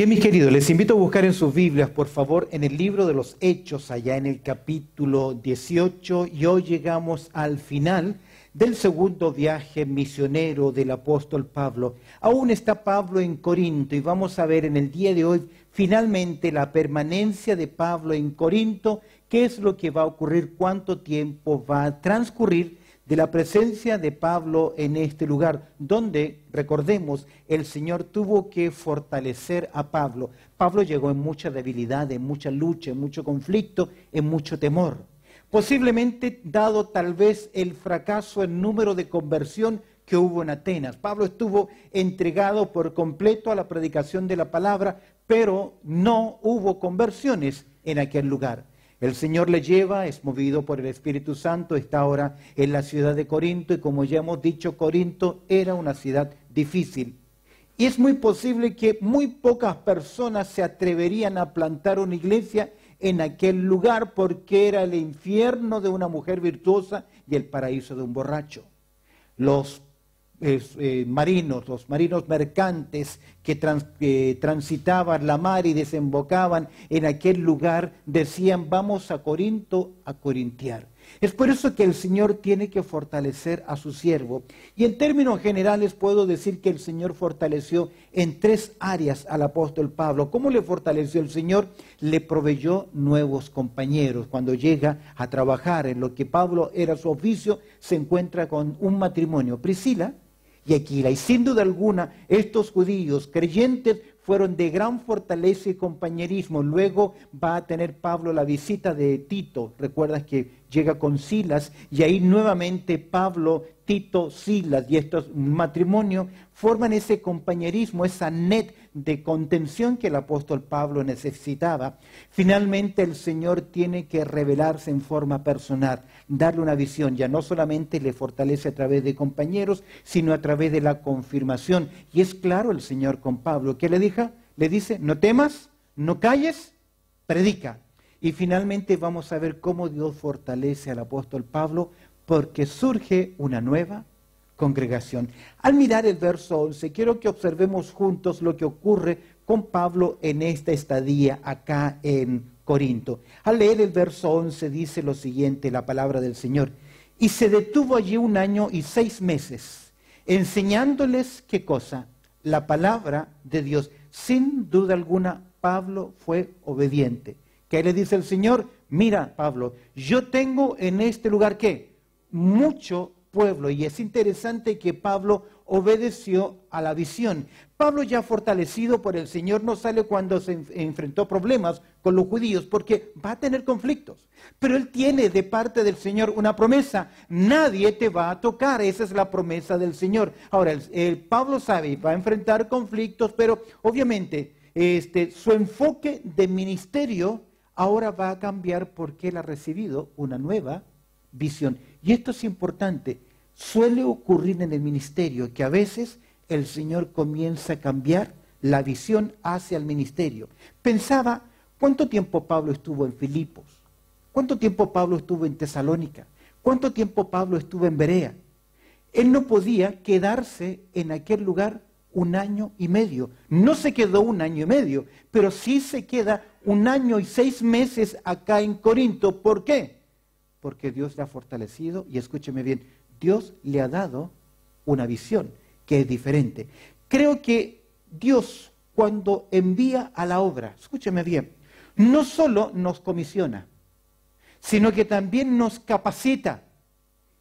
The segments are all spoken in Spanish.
Bien, mis queridos, les invito a buscar en sus Biblias, por favor, en el libro de los Hechos, allá en el capítulo 18, y hoy llegamos al final del segundo viaje misionero del apóstol Pablo. Aún está Pablo en Corinto y vamos a ver en el día de hoy finalmente la permanencia de Pablo en Corinto, qué es lo que va a ocurrir, cuánto tiempo va a transcurrir de la presencia de Pablo en este lugar, donde, recordemos, el Señor tuvo que fortalecer a Pablo. Pablo llegó en mucha debilidad, en mucha lucha, en mucho conflicto, en mucho temor. Posiblemente dado tal vez el fracaso en número de conversión que hubo en Atenas. Pablo estuvo entregado por completo a la predicación de la palabra, pero no hubo conversiones en aquel lugar. El Señor le lleva, es movido por el Espíritu Santo, está ahora en la ciudad de Corinto y como ya hemos dicho, Corinto era una ciudad difícil. Y es muy posible que muy pocas personas se atreverían a plantar una iglesia en aquel lugar porque era el infierno de una mujer virtuosa y el paraíso de un borracho. Los marinos mercantes que transitaban la mar y desembocaban en aquel lugar, decían, vamos a Corinto a corintiar. Es por eso que el Señor tiene que fortalecer a su siervo. Y en términos generales puedo decir que el Señor fortaleció en tres áreas al apóstol Pablo. ¿Cómo le fortaleció el Señor? Le proveyó nuevos compañeros. Cuando llega a trabajar en lo que Pablo era su oficio, se encuentra con un matrimonio, Priscila y Aquila. Y sin duda alguna, estos judíos creyentes fueron de gran fortaleza y compañerismo. Luego va a tener Pablo la visita de Tito. Recuerdas que llega con Silas y ahí nuevamente Pablo, Tito, Silas y estos matrimonios forman ese compañerismo, esa net de contención que el apóstol Pablo necesitaba. Finalmente el Señor tiene que revelarse en forma personal, darle una visión. Ya no solamente le fortalece a través de compañeros, sino a través de la confirmación. Y es claro el Señor con Pablo, ¿qué le dijo? Le dice, no temas, no calles, predica. Y finalmente vamos a ver cómo Dios fortalece al apóstol Pablo, porque surge una nueva congregación. Al mirar el verso 11, quiero que observemos juntos lo que ocurre con Pablo en esta estadía acá en Corinto. Al leer el verso 11 dice lo siguiente, la palabra del Señor. Y se detuvo allí 1 año y 6 meses, enseñándoles, ¿qué cosa? La palabra de Dios. Sin duda alguna, Pablo fue obediente. ¿Qué le dice el Señor? Mira, Pablo, yo tengo en este lugar, ¿qué? Mucho pueblo. Y es interesante que Pablo obedeció a la visión. Pablo, ya fortalecido por el Señor, no sale cuando se enfrentó problemas con los judíos, porque va a tener conflictos. Pero él tiene de parte del Señor una promesa. Nadie te va a tocar. Esa es la promesa del Señor. Ahora, Pablo sabe, va a enfrentar conflictos, pero obviamente su enfoque de ministerio ahora va a cambiar porque él ha recibido una nueva visión. Y esto es importante. Suele ocurrir en el ministerio que a veces el Señor comienza a cambiar la visión hacia el ministerio. Pensaba, ¿cuánto tiempo Pablo estuvo en Filipos? ¿Cuánto tiempo Pablo estuvo en Tesalónica? ¿Cuánto tiempo Pablo estuvo en Berea? Él no podía quedarse en aquel lugar 1 año y medio. No se quedó 1 año y medio, pero sí se queda 1 año y 6 meses acá en Corinto. ¿Por qué? Porque Dios le ha fortalecido y escúcheme bien, Dios le ha dado una visión que es diferente. Creo que Dios, cuando envía a la obra, escúcheme bien, no solo nos comisiona, sino que también nos capacita.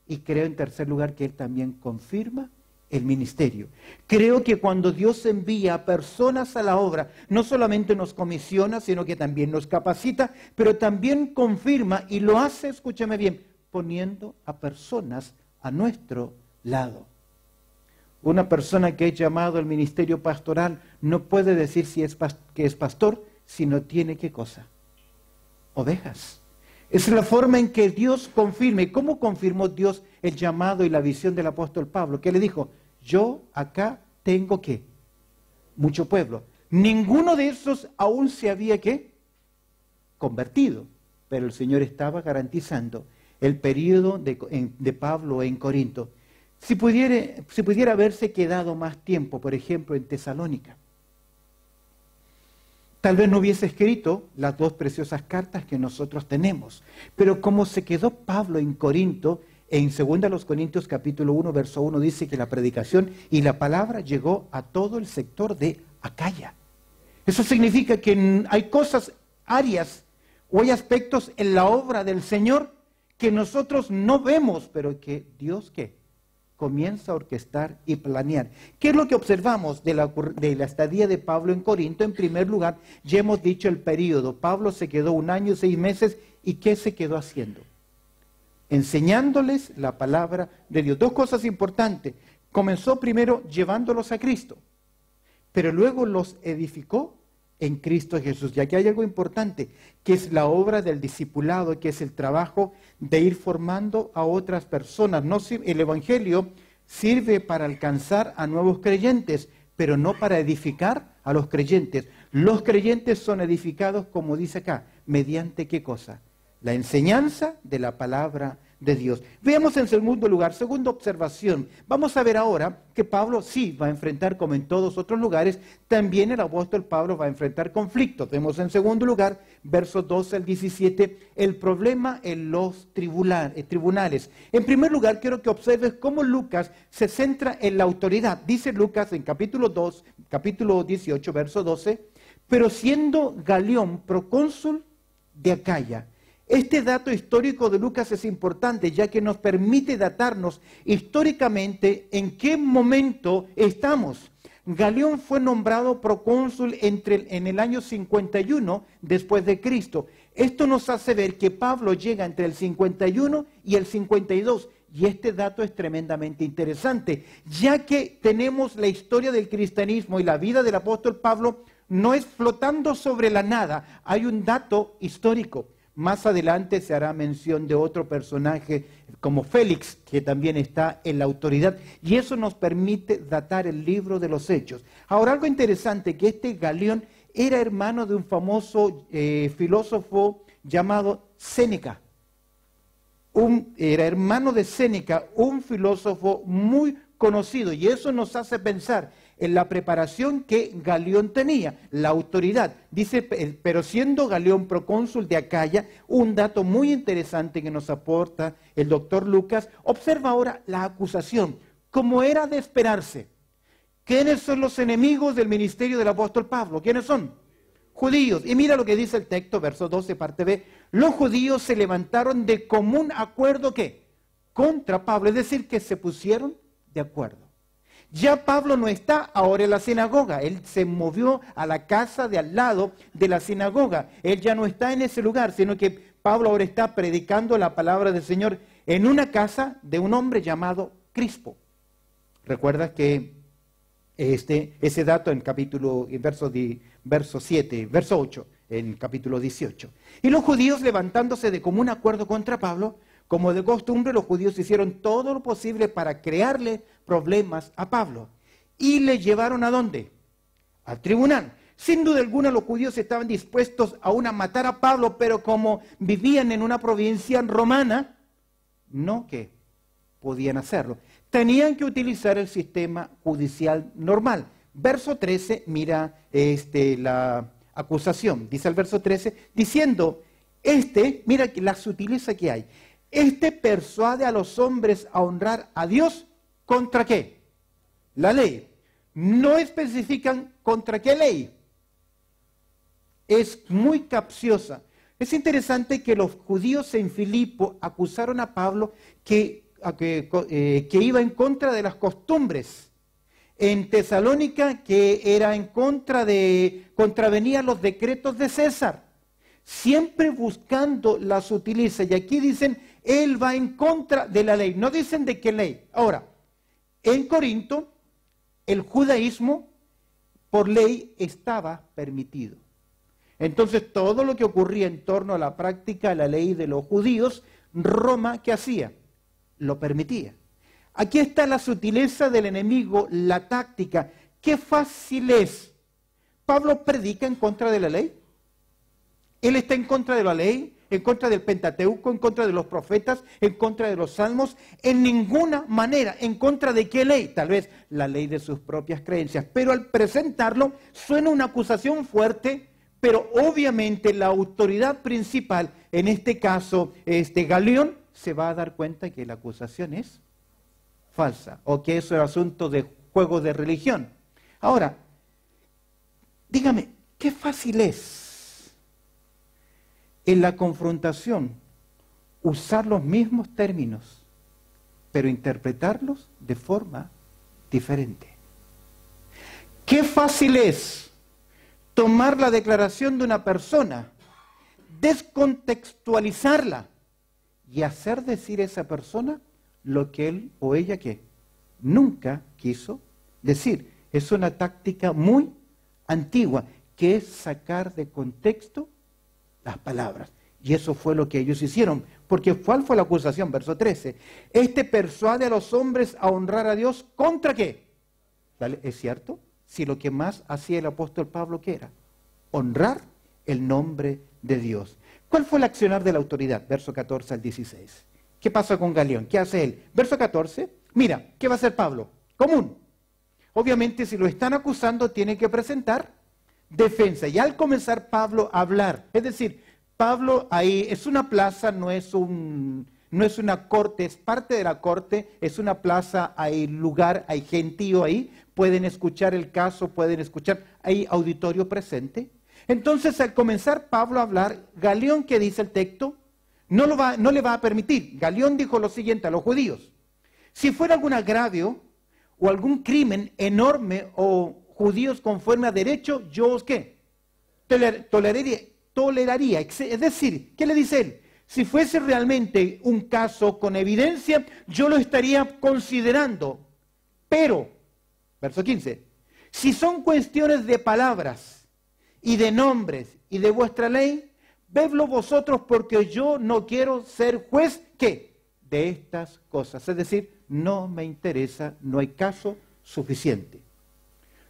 Y creo en tercer lugar que Él también confirma el ministerio. Creo que cuando Dios envía a personas a la obra, no solamente nos comisiona, sino que también nos capacita, pero también confirma y lo hace, escúchame bien, poniendo a personas a nuestro lado. Una persona que es llamado al ministerio pastoral no puede decir que es pastor si no tiene ¿qué cosa? Ovejas. Es la forma en que Dios confirma. ¿Cómo confirmó Dios el llamado y la visión del apóstol Pablo? ¿Qué le dijo? Yo acá tengo ¿qué? Mucho pueblo. Ninguno de esos aún se había ¿qué? Convertido. Pero el Señor estaba garantizando el periodo de Pablo en Corinto. Si pudiera haberse quedado más tiempo, por ejemplo, en Tesalónica, Tal vez no hubiese escrito las 2 preciosas cartas que nosotros tenemos. Pero como se quedó Pablo en Corinto, en 2 Corintios capítulo 1, verso 1, dice que la predicación y la palabra llegó a todo el sector de Acaya. Eso significa que hay cosas, áreas o hay aspectos en la obra del Señor que nosotros no vemos, pero que Dios, ¿qué? Comienza a orquestar y planear. ¿Qué es lo que observamos de la estadía de Pablo en Corinto? En primer lugar, ya hemos dicho el periodo. Pablo se quedó 1 año y 6 meses. ¿Y qué se quedó haciendo? Enseñándoles la palabra de Dios. 2 cosas importantes. Comenzó primero llevándolos a Cristo, pero luego los edificó en Cristo Jesús. Y aquí hay algo importante, que es la obra del discipulado, que es el trabajo de ir formando a otras personas. El Evangelio sirve para alcanzar a nuevos creyentes, pero no para edificar a los creyentes. Los creyentes son edificados, como dice acá, ¿mediante qué cosa? La enseñanza de la palabra de Dios. Veamos en segundo lugar, segunda observación. Vamos a ver ahora que Pablo sí va a enfrentar, como en todos otros lugares, también el apóstol Pablo va a enfrentar conflictos. Vemos en segundo lugar, versos 12 al 17, el problema en los tribunales. En primer lugar, quiero que observes cómo Lucas se centra en la autoridad. Dice Lucas en capítulo 18, verso 12, pero siendo Galión procónsul de Acaya. Este dato histórico de Lucas es importante, ya que nos permite datarnos históricamente en qué momento estamos. Galión fue nombrado procónsul en el año 51 después de Cristo. Esto nos hace ver que Pablo llega entre el 51 y el 52. Y este dato es tremendamente interesante, ya que tenemos la historia del cristianismo y la vida del apóstol Pablo no es flotando sobre la nada. Hay un dato histórico. Más adelante se hará mención de otro personaje como Félix, que también está en la autoridad, y eso nos permite datar el libro de los Hechos. Ahora, algo interesante, que este Galión era hermano de un famoso filósofo llamado Séneca. Era hermano de Séneca, un filósofo muy conocido, y eso nos hace pensar en la preparación que Galión tenía, la autoridad. Dice, pero siendo Galión procónsul de Acaya, un dato muy interesante que nos aporta el doctor Lucas, observa ahora la acusación, como era de esperarse. ¿Quiénes son los enemigos del ministerio del apóstol Pablo? ¿Quiénes son? Judíos. Y mira lo que dice el texto, verso 12, parte B. Los judíos se levantaron de común acuerdo, ¿qué? Contra Pablo, es decir, que se pusieron de acuerdo. Ya Pablo no está ahora en la sinagoga, él se movió a la casa de al lado de la sinagoga. Él ya no está en ese lugar, sino que Pablo ahora está predicando la palabra del Señor en una casa de un hombre llamado Crispo. ¿Recuerdas que ese dato en verso 8, en capítulo 18? Y los judíos, levantándose de común acuerdo contra Pablo, como de costumbre, los judíos hicieron todo lo posible para crearle problemas a Pablo. Y le llevaron ¿a dónde? Al tribunal. Sin duda alguna los judíos estaban dispuestos aún a matar a Pablo, pero como vivían en una provincia romana, no que podían hacerlo. Tenían que utilizar el sistema judicial normal. Verso 13, mira la acusación. Dice el verso 13, diciendo, mira la sutileza que hay. Persuade a los hombres a honrar a Dios, ¿contra qué? La ley. No especifican contra qué ley. Es muy capciosa. Es interesante que los judíos en Filipo acusaron a Pablo que iba en contra de las costumbres. En Tesalónica, que era contravenía los decretos de César. Siempre buscando la sutileza. Y aquí dicen, él va en contra de la ley. No dicen de qué ley. Ahora, en Corinto, el judaísmo por ley estaba permitido. Entonces, todo lo que ocurría en torno a la práctica de la ley de los judíos, Roma, ¿qué hacía? Lo permitía. Aquí está la sutileza del enemigo, la táctica. Qué fácil es. Pablo predica en contra de la ley. Él está en contra de la ley, en contra del Pentateuco, en contra de los profetas, en contra de los salmos, en ninguna manera. ¿En contra de qué ley? Tal vez la ley de sus propias creencias. Pero al presentarlo suena una acusación fuerte pero obviamente la autoridad principal, en este caso Galión, se va a dar cuenta que la acusación es falsa o que eso es asunto de juego de religión. Ahora, dígame, qué fácil es en la confrontación usar los mismos términos, pero interpretarlos de forma diferente. Qué fácil es tomar la declaración de una persona, descontextualizarla y hacer decir a esa persona lo que él o ella que nunca quiso decir. Es una táctica muy antigua, que es sacar de contexto las palabras. Y eso fue lo que ellos hicieron. Porque ¿cuál fue la acusación? Verso 13. Este persuade a los hombres a honrar a Dios, ¿contra qué? ¿Es cierto? Si lo que más hacía el apóstol Pablo, ¿qué era? Honrar el nombre de Dios. ¿Cuál fue el accionar de la autoridad? Verso 14 al 16. ¿Qué pasa con Galión? ¿Qué hace él? Verso 14. Mira, ¿qué va a hacer Pablo? Común. Obviamente, si lo están acusando, tiene que presentar defensa. Y al comenzar Pablo a hablar, es decir, Pablo ahí es una plaza, no es una corte, es parte de la corte, es una plaza, hay lugar, hay gentío ahí, pueden escuchar el caso, pueden escuchar, hay auditorio presente. Entonces, al comenzar Pablo a hablar, Galión, ¿qué dice el texto? No le va a permitir. Galión dijo lo siguiente a los judíos: si fuera algún agravio o algún crimen enorme o judíos conforme a derecho, yo os ¿qué? Toleraría. Es decir, ¿qué le dice él? Si fuese realmente un caso con evidencia, yo lo estaría considerando. Pero, verso 15, si son cuestiones de palabras y de nombres y de vuestra ley, vedlo vosotros, porque yo no quiero ser juez, ¿qué? De estas cosas. Es decir, no me interesa, no hay caso suficiente.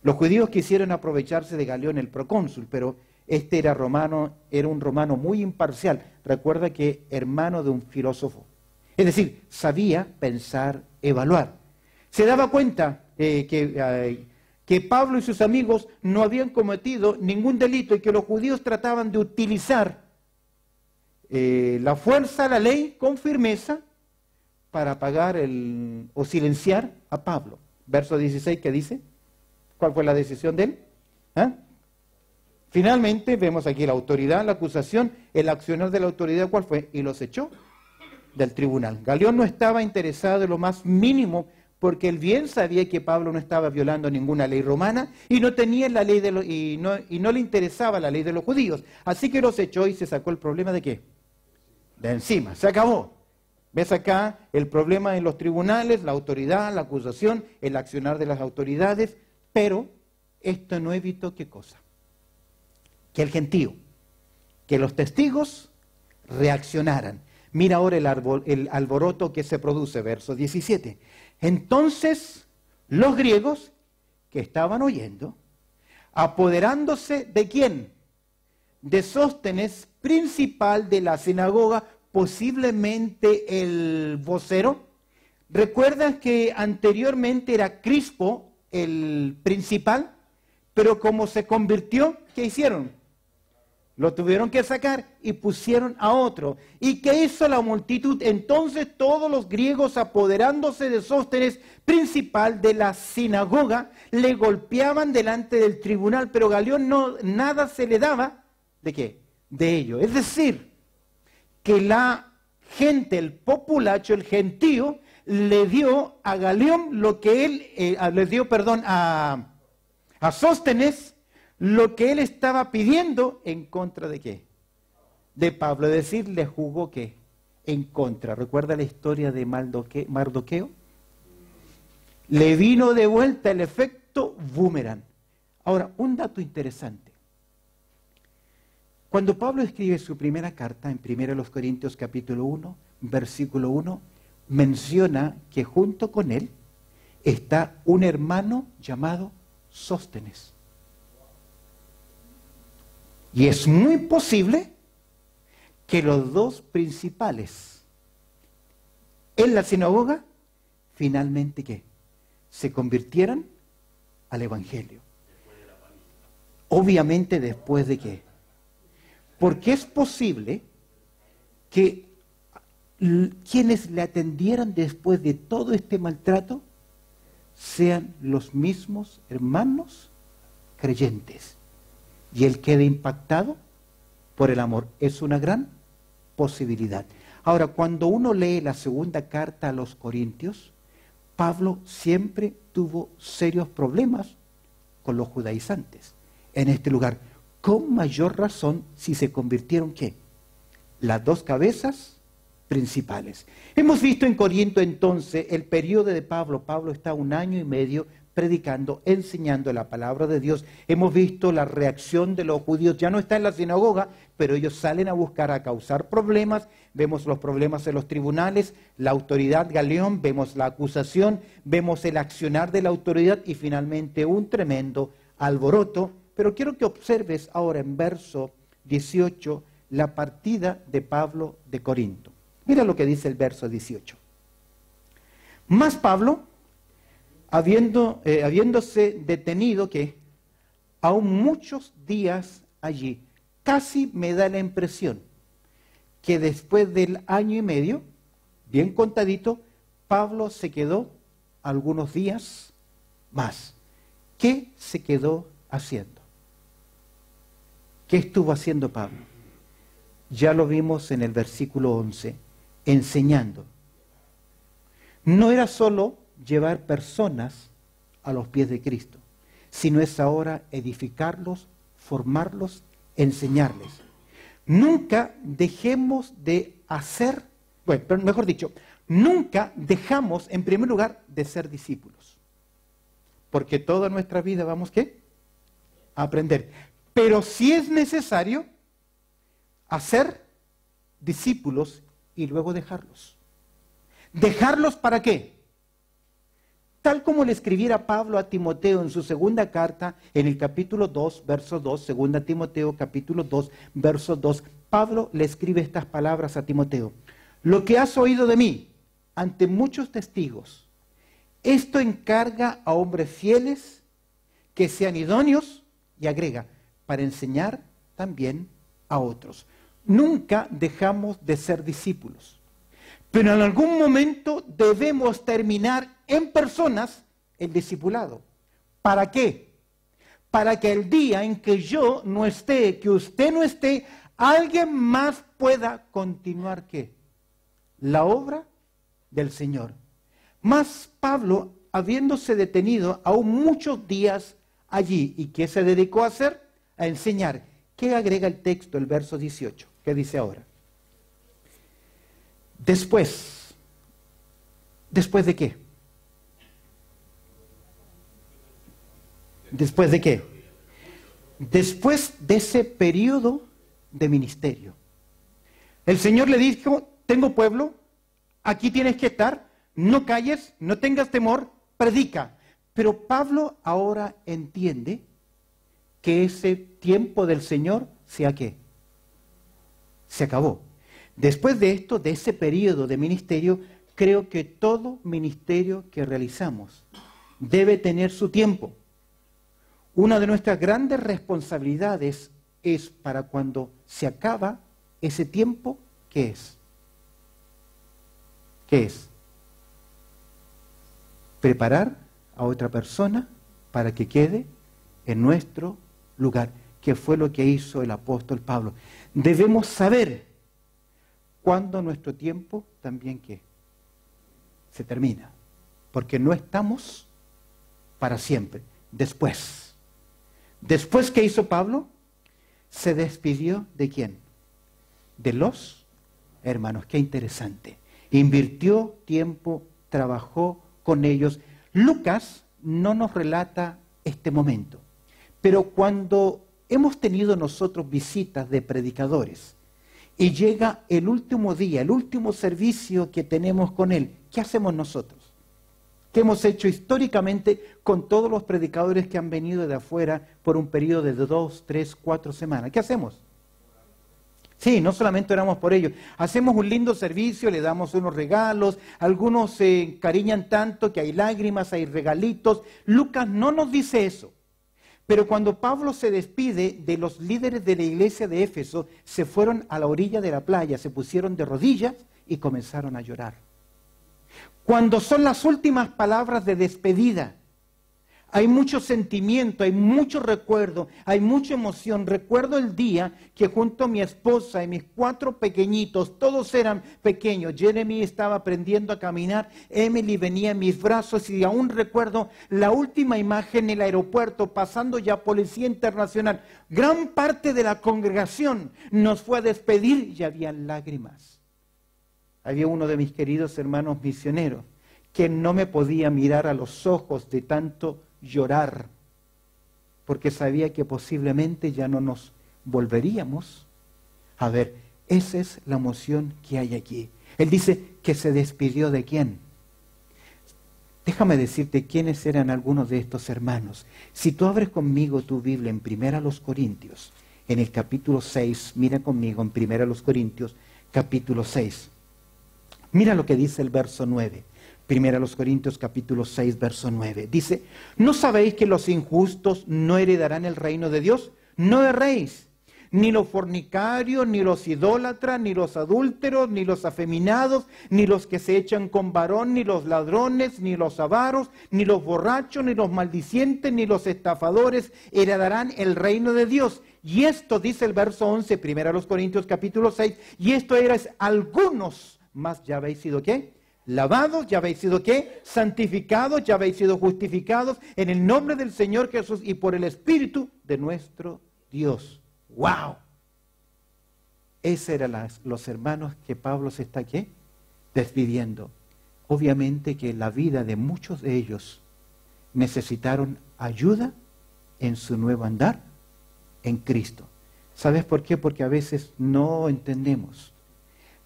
Los judíos quisieron aprovecharse de Galión, el procónsul, pero este era un romano muy imparcial. Recuerda que hermano de un filósofo. Es decir, sabía pensar, evaluar. Se daba cuenta que Pablo y sus amigos no habían cometido ningún delito y que los judíos trataban de utilizar la fuerza, la ley, con firmeza para apagar o silenciar a Pablo. Verso 16, ¿qué dice? ¿Cuál fue la decisión de él? ¿Ah? Finalmente, vemos aquí la autoridad, la acusación, el accionar de la autoridad, ¿cuál fue? Y los echó del tribunal. Galión no estaba interesado en lo más mínimo, porque él bien sabía que Pablo no estaba violando ninguna ley romana y no tenía la ley y no le interesaba la ley de los judíos. Así que los echó y se sacó el problema ¿de qué? De encima, se acabó. ¿Ves acá el problema en los tribunales, la autoridad, la acusación, el accionar de las autoridades? Pero esto no evitó ¿qué cosa? Que el gentío, que los testigos reaccionaran. Mira ahora el alboroto que se produce, verso 17. Entonces los griegos que estaban oyendo, apoderándose ¿de quién? De Sóstenes, principal de la sinagoga, posiblemente el vocero. ¿Recuerdas que anteriormente era Crispo el principal? Pero como se convirtió, ¿qué hicieron? Lo tuvieron que sacar y pusieron a otro. ¿Y qué hizo la multitud? Entonces todos los griegos, apoderándose de Sóstenes, principal de la sinagoga, le golpeaban delante del tribunal, pero Galión nada se le daba. ¿De qué? De ello. Es decir, que la gente, el populacho, el gentío, le dio a Galión lo que él, a Sóstenes, lo que él estaba pidiendo en contra de qué? De Pablo. Es decir, le jugó ¿qué? En contra. ¿Recuerda la historia de Mardoqueo? Le vino de vuelta el efecto boomerang. Ahora, un dato interesante. Cuando Pablo escribe su primera carta, en 1 Corintios capítulo 1, versículo 1, menciona que junto con él está un hermano llamado Sóstenes. Y es muy posible que los dos principales en la sinagoga finalmente ¿qué? Se convirtieran al evangelio. Obviamente después de ¿qué? Porque es posible que quienes le atendieran después de todo este maltrato sean los mismos hermanos creyentes. Y él quede impactado por el amor. Es una gran posibilidad. Ahora, cuando uno lee la segunda carta a los Corintios, Pablo siempre tuvo serios problemas con los judaizantes en este lugar. Con mayor razón si se convirtieron, ¿qué? Las dos cabezas principales. Hemos visto en Corinto entonces el periodo de Pablo. Pablo está 1 año y medio predicando, enseñando la palabra de Dios. Hemos visto la reacción de los judíos. Ya no está en la sinagoga, pero ellos salen a buscar a causar problemas. Vemos los problemas en los tribunales, la autoridad Galión, vemos la acusación, vemos el accionar de la autoridad y finalmente un tremendo alboroto. Pero quiero que observes ahora en verso 18 la partida de Pablo de Corinto. Mira lo que dice el verso 18. Mas Pablo, habiéndose detenido, que aún muchos días allí, casi me da la impresión que después del 1 año y medio, bien contadito, Pablo se quedó algunos días más. ¿Qué se quedó haciendo? ¿Qué estuvo haciendo Pablo? Ya lo vimos en el versículo 11, enseñando. No era solo llevar personas a los pies de Cristo, sino es ahora edificarlos, formarlos, enseñarles. Nunca dejemos de hacer, bueno, pero mejor dicho, nunca dejamos en primer lugar de ser discípulos. Porque toda nuestra vida vamos, ¿qué? A aprender. Pero si es necesario hacer discípulos y luego dejarlos. ¿Dejarlos para qué? Tal como le escribiera Pablo a Timoteo en su segunda carta, en el capítulo 2, verso 2, segunda Timoteo, capítulo 2, verso 2, Pablo le escribe estas palabras a Timoteo. Lo que has oído de mí ante muchos testigos, esto encarga a hombres fieles que sean idóneos, y agrega, para enseñar también a otros. Nunca dejamos de ser discípulos. Pero en algún momento debemos terminar en personas el discipulado. ¿Para qué? Para que el día en que yo no esté, que usted no esté, alguien más pueda continuar ¿qué? La obra del Señor. Mas Pablo, habiéndose detenido aún muchos días allí, ¿y qué se dedicó a hacer? A enseñar. ¿Qué agrega el texto, el verso 18? ¿Qué dice ahora? Después de qué? ¿Después de qué? Después de ese periodo de ministerio. El Señor le dijo, tengo pueblo, aquí tienes que estar, no calles, no tengas temor, predica. Pero Pablo ahora entiende que ese tiempo del Señor sea ¿qué? Se acabó. Después de esto, de ese periodo de ministerio, creo que todo ministerio que realizamos debe tener su tiempo. Una de nuestras grandes responsabilidades es para cuando se acaba ese tiempo, ¿qué es? ¿Qué es? Preparar a otra persona para que quede en nuestro lugar, que fue lo que hizo el apóstol Pablo. Debemos saber cuándo nuestro tiempo también ¿qué? Se termina, porque no estamos para siempre. Después, ¿qué hizo Pablo? Se despidió ¿de quién? De los hermanos. Qué interesante. Invirtió tiempo, trabajó con ellos. Lucas no nos relata este momento, pero cuando hemos tenido nosotros visitas de predicadores y llega el último día, el último servicio que tenemos con él, ¿qué hacemos nosotros? ¿Qué hemos hecho históricamente con todos los predicadores que han venido de afuera por un periodo de 2, 3, 4 semanas? ¿Qué hacemos? Sí, no solamente oramos por ellos, hacemos un lindo servicio, le damos unos regalos, algunos se encariñan tanto que hay lágrimas, hay regalitos. Lucas no nos dice eso. Pero cuando Pablo se despide de los líderes de la iglesia de Éfeso, se fueron a la orilla de la playa, se pusieron de rodillas y comenzaron a llorar. Cuando son las últimas palabras de despedida, hay mucho sentimiento, hay mucho recuerdo, hay mucha emoción. Recuerdo el día que junto a mi esposa y mis 4 pequeñitos, todos eran pequeños. Jeremy estaba aprendiendo a caminar, Emily venía en mis brazos y aún recuerdo la última imagen en el aeropuerto, pasando ya Policía Internacional. Gran parte de la congregación nos fue a despedir y había lágrimas. Había uno de mis queridos hermanos misioneros que no me podía mirar a los ojos de tanto llorar, porque sabía que posiblemente ya no nos volveríamos a ver. Esa es la emoción que hay aquí. Él dice que se despidió ¿de quién? Déjame decirte quiénes eran algunos de estos hermanos. Si tú abres conmigo tu Biblia en 1 Corintios, en el capítulo 6, mira conmigo en 1 Corintios, capítulo 6. Mira lo que dice el verso 9. 1 Corintios capítulo 6, verso 9. Dice, ¿no sabéis que los injustos no heredarán el reino de Dios? No erréis, ni los fornicarios, ni los idólatras, ni los adúlteros, ni los afeminados, ni los que se echan con varón, ni los ladrones, ni los avaros, ni los borrachos, ni los maldicientes, ni los estafadores heredarán el reino de Dios. Y esto dice el verso 11, 1 Corintios capítulo 6, y esto erais algunos, más ya habéis sido ¿qué? Lavados, ya habéis sido ¿qué? Santificados, ya habéis sido justificados en el nombre del Señor Jesús y por el Espíritu de nuestro Dios. ¡Wow! Esos eran los hermanos que Pablo se está ¿qué? Despidiendo. Obviamente que la vida de muchos de ellos necesitaron ayuda en su nuevo andar en Cristo. ¿Sabes por qué? Porque a veces no entendemos.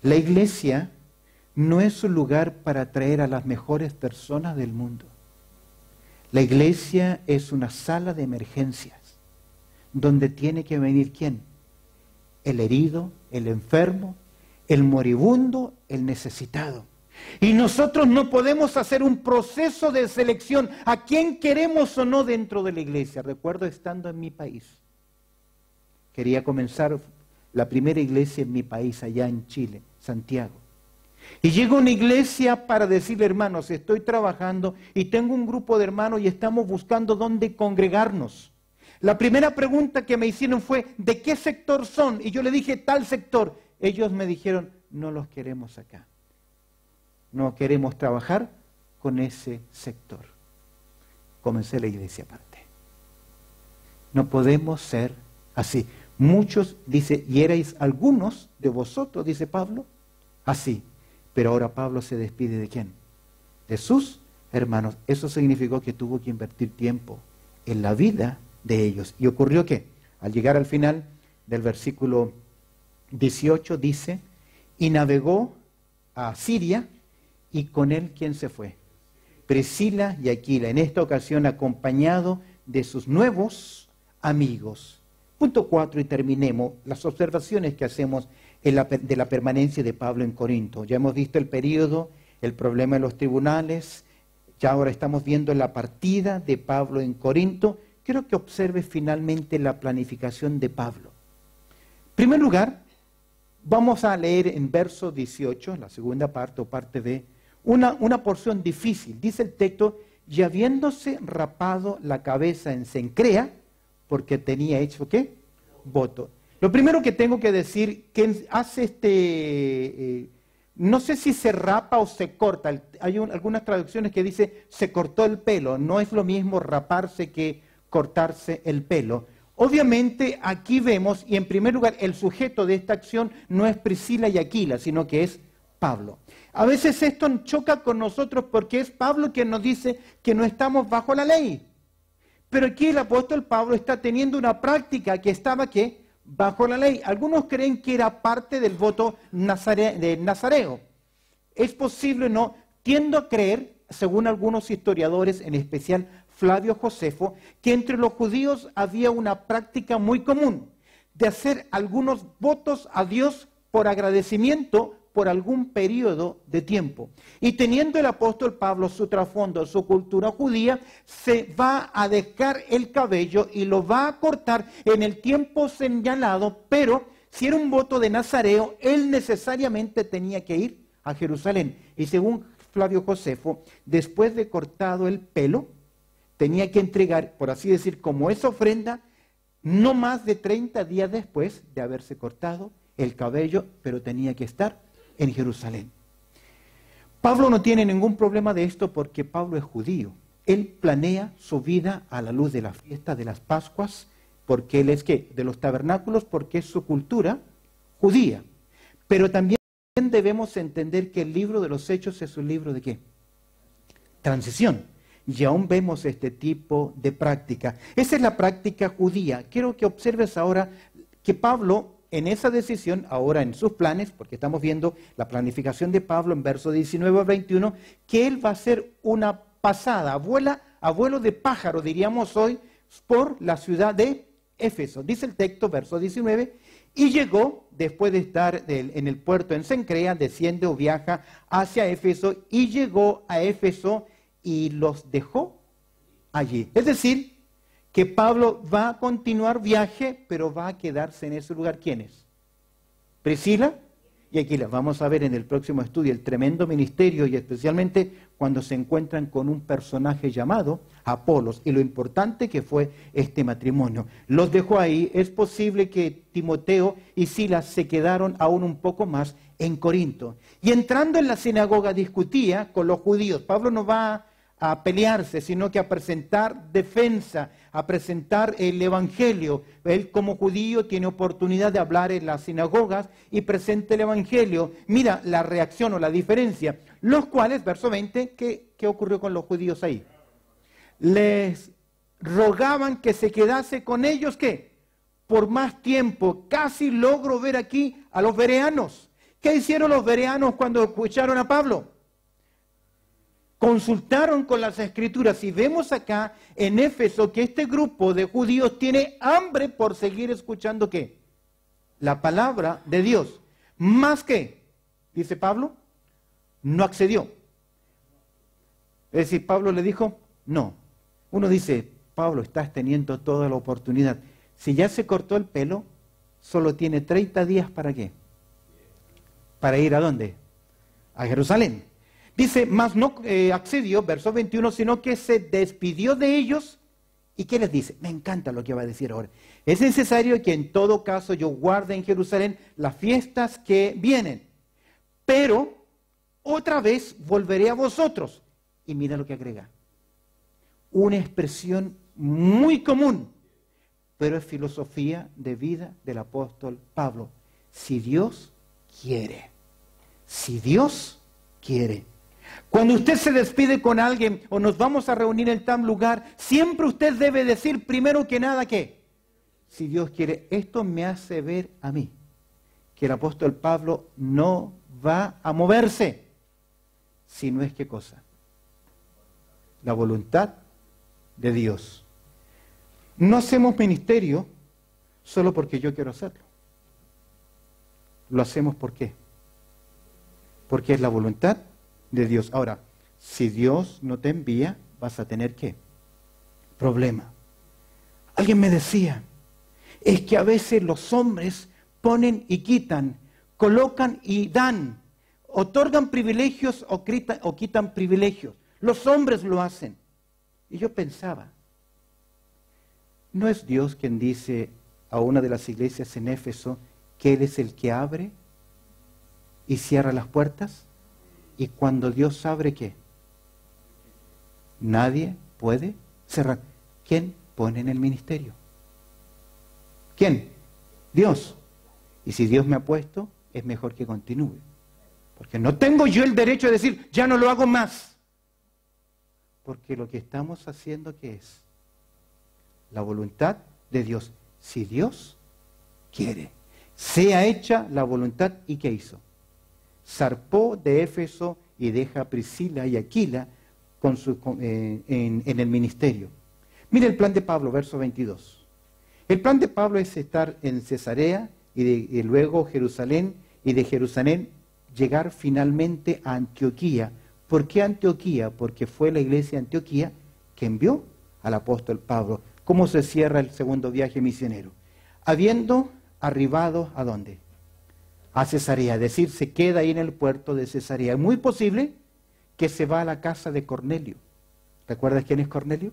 La iglesia no es un lugar para atraer a las mejores personas del mundo. La iglesia es una sala de emergencias, donde tiene que venir ¿quién? El herido, el enfermo, el moribundo, el necesitado. Y nosotros no podemos hacer un proceso de selección a quién queremos o no dentro de la iglesia. Recuerdo estando en mi país. Quería comenzar la primera iglesia en mi país, allá en Chile, Santiago. Y llego a una iglesia para decirle, hermanos, estoy trabajando y tengo un grupo de hermanos y estamos buscando dónde congregarnos. La primera pregunta que me hicieron fue, ¿de qué sector son? Y yo le dije, tal sector. Ellos me dijeron, no los queremos acá. No queremos trabajar con ese sector. Comencé la iglesia aparte. No podemos ser así. Muchos, dice, y erais algunos de vosotros, dice Pablo, así. Pero ahora Pablo se despide ¿de quién? De sus hermanos. Eso significó que tuvo que invertir tiempo en la vida de ellos. ¿Y ocurrió qué? Al llegar al final del versículo 18 dice, y navegó a Siria, y con él ¿quién se fue? Priscila y Aquila, en esta ocasión acompañado de sus nuevos amigos. Punto 4 y terminemos las observaciones que hacemos de la permanencia de Pablo en Corinto. Ya hemos visto el periodo, el problema de los tribunales, ya ahora estamos viendo la partida de Pablo en Corinto. Quiero que observe finalmente la planificación de Pablo. En primer lugar, vamos a leer en verso 18, la segunda parte o parte B, una porción difícil. Dice el texto, y habiéndose rapado la cabeza en Cencrea, porque tenía hecho ¿qué? Voto. Lo primero que tengo que decir, que hace no sé si se rapa o se corta. Hay algunas traducciones que dice se cortó el pelo. No es lo mismo raparse que cortarse el pelo. Obviamente aquí vemos, y en primer lugar, el sujeto de esta acción no es Priscila y Aquila, sino que es Pablo. A veces esto choca con nosotros porque es Pablo quien nos dice que no estamos bajo la ley. Pero aquí el apóstol Pablo está teniendo una práctica que estaba ¿qué? Bajo la ley. Algunos creen que era parte del voto de Nazareo. Es posible, no. Tiendo a creer, según algunos historiadores, en especial Flavio Josefo, que entre los judíos había una práctica muy común de hacer algunos votos a Dios por agradecimiento por algún periodo de tiempo. Y teniendo el apóstol Pablo su trasfondo, su cultura judía, se va a dejar el cabello y lo va a cortar en el tiempo señalado, pero si era un voto de nazareo, él necesariamente tenía que ir a Jerusalén. Y según Flavio Josefo, después de cortado el pelo, tenía que entregar, por así decir, como esa ofrenda, no más de 30 días después de haberse cortado el cabello, pero tenía que estar en Jerusalén. Pablo no tiene ningún problema de esto porque Pablo es judío. Él planea su vida a la luz de la fiesta de las Pascuas, porque él es ¿qué? De los tabernáculos, porque es su cultura judía. Pero también debemos entender que el libro de los Hechos es un libro de ¿qué? Transición. Y aún vemos este tipo de práctica. Esa es la práctica judía. Quiero que observes ahora que Pablo, en esa decisión, ahora en sus planes, porque estamos viendo la planificación de Pablo en versos 19 a 21, que él va a hacer una pasada, abuelo de pájaro, diríamos hoy, por la ciudad de Éfeso. Dice el texto, verso 19, y llegó, después de estar en el puerto en Cencrea, desciende o viaja hacia Éfeso, y llegó a Éfeso y los dejó allí. Es decir, que Pablo va a continuar viaje, pero va a quedarse en ese lugar. ¿Quiénes? Priscila y Aquila. Vamos a ver en el próximo estudio el tremendo ministerio y especialmente cuando se encuentran con un personaje llamado Apolos y lo importante que fue este matrimonio. Los dejó ahí. Es posible que Timoteo y Silas se quedaron aún un poco más en Corinto. Y entrando en la sinagoga discutía con los judíos. Pablo no va a pelearse, sino que a presentar defensa, a presentar el evangelio. Él como judío tiene oportunidad de hablar en las sinagogas y presenta el evangelio. Mira la reacción o la diferencia. Los cuales, verso 20, ¿qué ocurrió con los judíos ahí? Les rogaban que se quedase con ellos, ¿qué? Por más tiempo. Casi logro ver aquí a los bereanos. ¿Qué hicieron los bereanos cuando escucharon a Pablo? Consultaron con las escrituras y vemos acá en Éfeso que este grupo de judíos tiene hambre por seguir escuchando ¿qué? La palabra de Dios. Más que, dice Pablo, no accedió. Es decir, Pablo le dijo, no. Uno dice, Pablo, estás teniendo toda la oportunidad. Si ya se cortó el pelo, solo tiene 30 días ¿para qué? ¿Para ir a dónde? A Jerusalén. Dice, mas no accedió, verso 21, sino que se despidió de ellos. ¿Y qué les dice? Me encanta lo que va a decir ahora. Es necesario que en todo caso yo guarde en Jerusalén las fiestas que vienen. Pero otra vez volveré a vosotros. Y mira lo que agrega. Una expresión muy común, pero es filosofía de vida del apóstol Pablo. Si Dios quiere. Si Dios quiere. Cuando usted se despide con alguien o nos vamos a reunir en tal lugar, siempre usted debe decir primero que nada que, si Dios quiere, esto me hace ver a mí, que el apóstol Pablo no va a moverse, si no es qué cosa, la voluntad de Dios. No hacemos ministerio solo porque yo quiero hacerlo. Lo hacemos ¿por qué? Porque es la voluntad de Dios. Ahora, si Dios no te envía, vas a tener ¿qué? Problema. Alguien me decía, es que a veces los hombres ponen y quitan, colocan y dan, otorgan privilegios o quitan privilegios. Los hombres lo hacen. Y yo pensaba, ¿no es Dios quien dice a una de las iglesias en Éfeso que Él es el que abre y cierra las puertas? Y cuando Dios abre, ¿qué? Nadie puede cerrar. ¿Quién pone en el ministerio? ¿Quién? Dios. Y si Dios me ha puesto, es mejor que continúe. Porque no tengo yo el derecho de decir, ya no lo hago más. Porque lo que estamos haciendo, ¿qué es? La voluntad de Dios. Si Dios quiere, sea hecha la voluntad. ¿Y qué hizo? Zarpó de Éfeso y deja a Priscila y Aquila en el ministerio. Mire el plan de Pablo, verso 22. El plan de Pablo es estar en Cesarea y luego Jerusalén, y de Jerusalén llegar finalmente a Antioquía. ¿Por qué Antioquía? Porque fue la iglesia de Antioquía que envió al apóstol Pablo. ¿Cómo se cierra el segundo viaje misionero? Habiendo arribado, ¿a dónde? A Cesarea, es decir, se queda ahí en el puerto de Cesarea. Es muy posible que se va a la casa de Cornelio. ¿Recuerdas quién es Cornelio?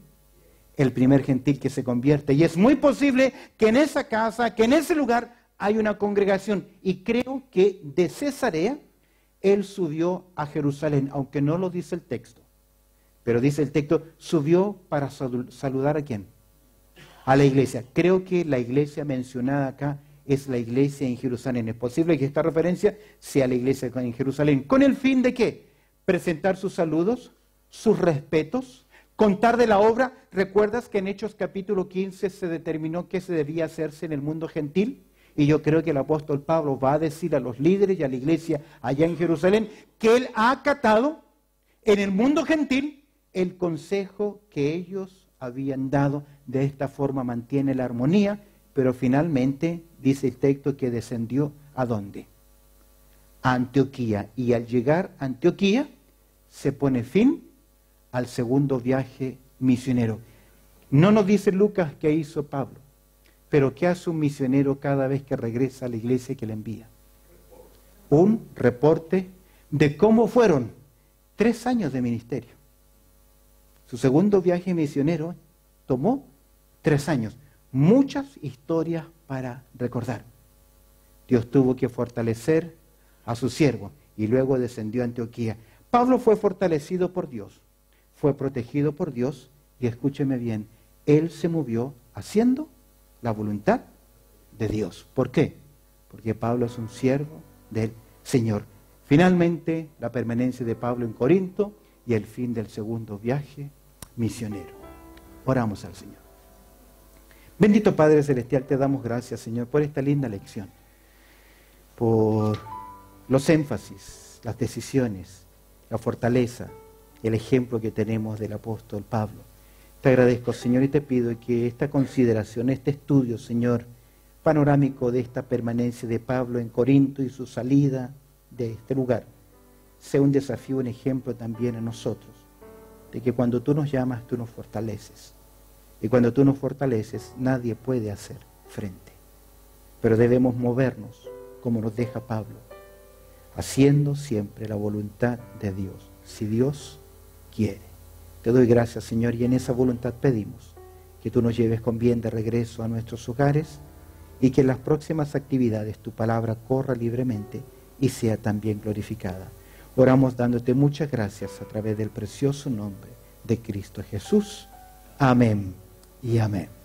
El primer gentil que se convierte. Y es muy posible que en esa casa, que en ese lugar hay una congregación. Y creo que de Cesarea él subió a Jerusalén, aunque no lo dice el texto. Pero dice el texto, subió para saludar ¿a quién? A la iglesia. Creo que la iglesia mencionada acá es la iglesia en Jerusalén. Es posible que esta referencia sea la iglesia en Jerusalén. ¿Con el fin de qué? Presentar sus saludos, sus respetos, contar de la obra. ¿Recuerdas que en Hechos capítulo 15 se determinó que se debía hacerse en el mundo gentil? Y yo creo que el apóstol Pablo va a decir a los líderes y a la iglesia allá en Jerusalén que él ha acatado en el mundo gentil el consejo que ellos habían dado. De esta forma mantiene la armonía, pero finalmente dice el texto que descendió ¿a dónde? A Antioquía. Y al llegar a Antioquía se pone fin al segundo viaje misionero. No nos dice Lucas qué hizo Pablo, pero ¿qué hace un misionero cada vez que regresa a la iglesia que le envía? Un reporte de cómo fueron 3 años de ministerio. Su segundo viaje misionero tomó 3 años. Muchas historias para recordar. Dios tuvo que fortalecer a su siervo y luego descendió a Antioquía. Pablo fue fortalecido por Dios, fue protegido por Dios y escúcheme bien, él se movió haciendo la voluntad de Dios. ¿Por qué? Porque Pablo es un siervo del Señor. Finalmente, la permanencia de Pablo en Corinto y el fin del segundo viaje misionero. Oramos al Señor. Bendito Padre Celestial, te damos gracias, Señor, por esta linda lección, por los énfasis, las decisiones, la fortaleza, el ejemplo que tenemos del apóstol Pablo. Te agradezco, Señor, y te pido que esta consideración, este estudio, Señor, panorámico de esta permanencia de Pablo en Corinto y su salida de este lugar, sea un desafío, un ejemplo también a nosotros, de que cuando tú nos llamas, tú nos fortaleces. Y cuando tú nos fortaleces, nadie puede hacer frente. Pero debemos movernos, como nos deja Pablo, haciendo siempre la voluntad de Dios, si Dios quiere. Te doy gracias, Señor, y en esa voluntad pedimos que tú nos lleves con bien de regreso a nuestros hogares y que en las próximas actividades tu palabra corra libremente y sea también glorificada. Oramos dándote muchas gracias a través del precioso nombre de Cristo Jesús. Amén y amén.